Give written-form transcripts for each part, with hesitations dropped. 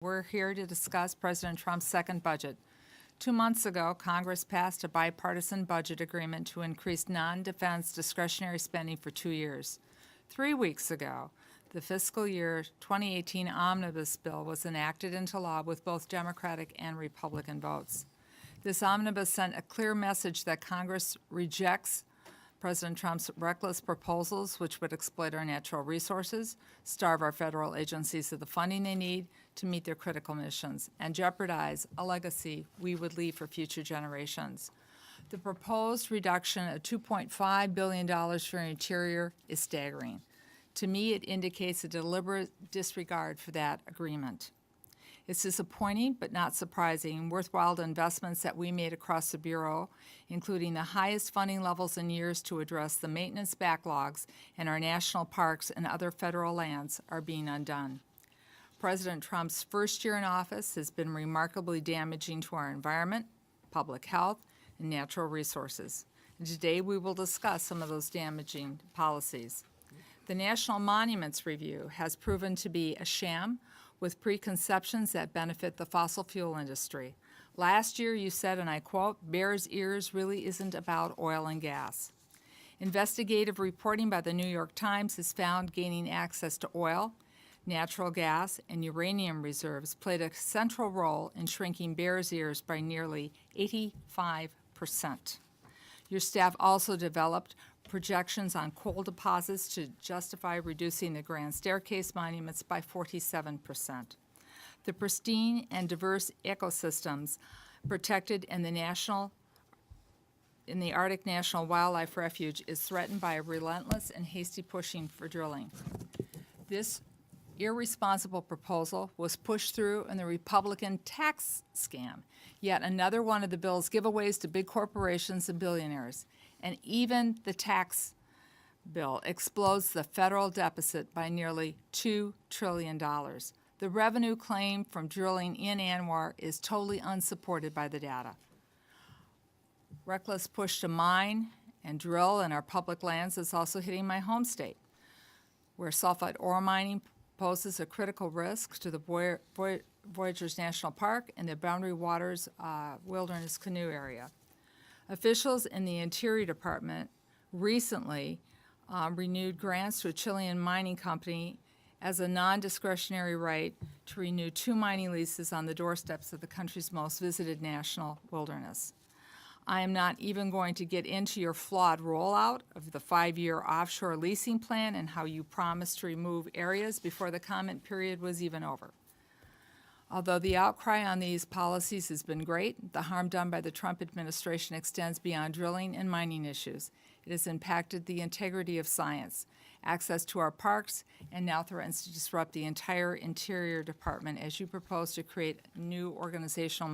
We're here to discuss President Trump's second budget. 2 months ago, Congress passed a bipartisan budget agreement to increase non-defense discretionary spending for 2 years. 3 weeks ago, the fiscal year 2018 omnibus bill was enacted into law with both Democratic and Republican votes. This omnibus sent a clear message that Congress rejects President Trump's reckless proposals, which would exploit our natural resources, starve our federal agencies of the funding they need to meet their critical missions, and jeopardize a legacy we would leave for future generations. The proposed reduction of $2.5 billion for Interior is staggering. To me, it indicates a deliberate disregard for that agreement. It's disappointing, but not surprising, worthwhile investments that we made across the Bureau, including the highest funding levels in years to address the maintenance backlogs in our national parks and other federal lands, are being undone. President Trump's first year in office has been remarkably damaging to our environment, public health, and natural resources. And today we will discuss some of those damaging policies. The National Monuments Review has proven to be a sham, with preconceptions that benefit the fossil fuel industry. Last year you said, and I quote, "Bears Ears really isn't about oil and gas." Investigative reporting by the New York Times has found gaining access to oil, natural gas, and uranium reserves played a central role in shrinking Bears Ears by nearly 85%. Your staff also developed projections on coal deposits to justify reducing the Grand Staircase monuments by 47%. The pristine and diverse ecosystems protected in the Arctic National Wildlife Refuge is threatened by a relentless and hasty pushing for drilling. This irresponsible proposal was pushed through in the Republican tax scam, yet another one of the bill's giveaways to big corporations and billionaires. And even the tax bill explodes the federal deficit by nearly $2 trillion. The revenue claim from drilling in Anwar is totally unsupported by the data. Reckless push to mine and drill in our public lands is also hitting my home state, where sulfide ore mining poses a critical risk to the Voyageurs National Park and the Boundary Waters Wilderness Canoe Area. Officials in the Interior Department recently renewed grants to a Chilean mining company as a non-discretionary right to renew 2 mining leases on the doorsteps of the country's most visited national wilderness. I am not even going to get into your flawed rollout of the 5-year offshore leasing plan and how you promised to remove areas before the comment period was even over. Although the outcry on these policies has been great, the harm done by the Trump administration extends beyond drilling and mining issues. It has impacted the integrity of science, access to our parks, and now threatens to disrupt the entire Interior Department as you propose to create a new organizational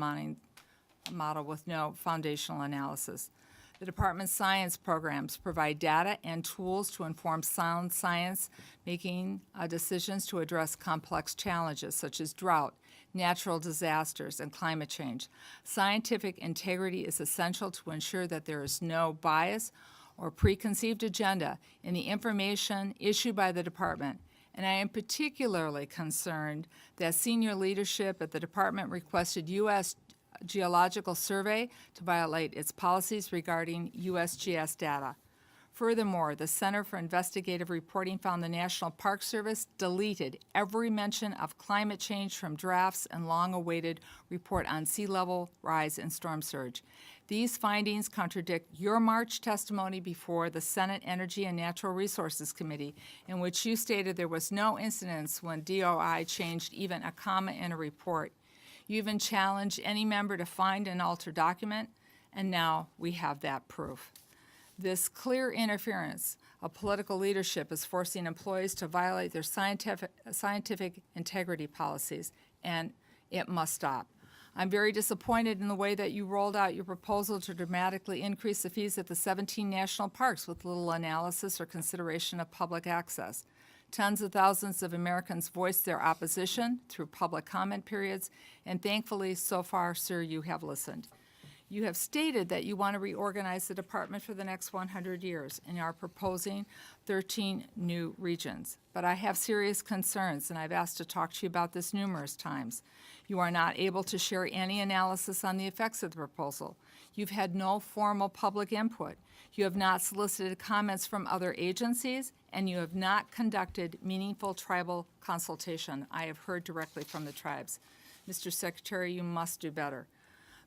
model with no foundational analysis. The department's science programs provide data and tools to inform sound science, making decisions to address complex challenges such as drought, natural disasters, and climate change. Scientific integrity is essential to ensure that there is no bias or preconceived agenda in the information issued by the department. And I am particularly concerned that senior leadership at the department requested U.S. Geological Survey to violate its policies regarding USGS data. Furthermore, the Center for Investigative Reporting found the National Park Service deleted every mention of climate change from drafts and long-awaited report on sea level rise and storm surge. These findings contradict your March testimony before the Senate Energy and Natural Resources Committee, in which you stated there was no incidence when DOI changed even a comma in a report. You even challenged any member to find and alter document, and now we have that proof. This clear interference of political leadership is forcing employees to violate their scientific integrity policies, and it must stop. I'm very disappointed in the way that you rolled out your proposal to dramatically increase the fees at the 17 national parks with little analysis or consideration of public access. Tens of thousands of Americans voiced their opposition through public comment periods, and thankfully, so far, sir, you have listened. You have stated that you want to reorganize the department for the next 100 years and are proposing 13 new regions. But I have serious concerns, and I've asked to talk to you about this numerous times. You are not able to share any analysis on the effects of the proposal. You've had no formal public input. You have not solicited comments from other agencies, and you have not conducted meaningful tribal consultation. I have heard directly from the tribes. Mr. Secretary, you must do better.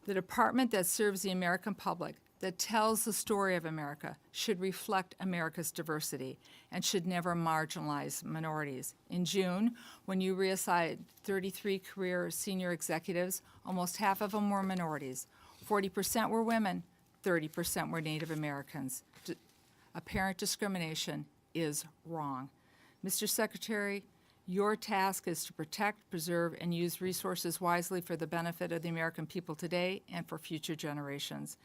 The department that serves the American public, that tells the story of America, should reflect America's diversity and should never marginalize minorities. In June, when you reassigned 33 career senior executives, almost half of them were minorities. 40% were women, 30% were Native Americans. Apparent discrimination is wrong. Mr. Secretary, your task is to protect, preserve, and use resources wisely for the benefit of the American people today and for future generations.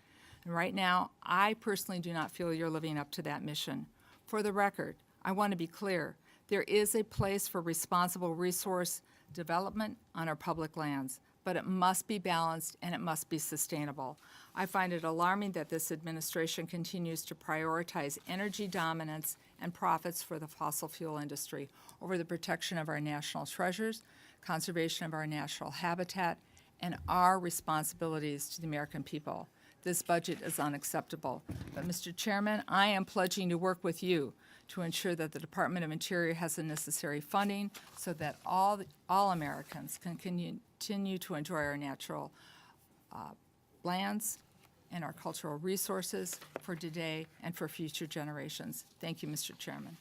And right now, I personally do not feel you're living up to that mission. For the record, I want to be clear. There is a place for responsible resource development on our public lands, but it must be balanced and it must be sustainable. I find it alarming that this administration continues to prioritize energy dominance and profits for the fossil fuel industry over the protection of our national treasures, conservation of our natural habitat, and our responsibilities to the American people. This budget is unacceptable. But, Mr. Chairman, I am pledging to work with you to ensure that the Department of Interior has the necessary funding so that all Americans can continue to enjoy our natural lands and our cultural resources for today and for future generations. Thank you, Mr. Chairman.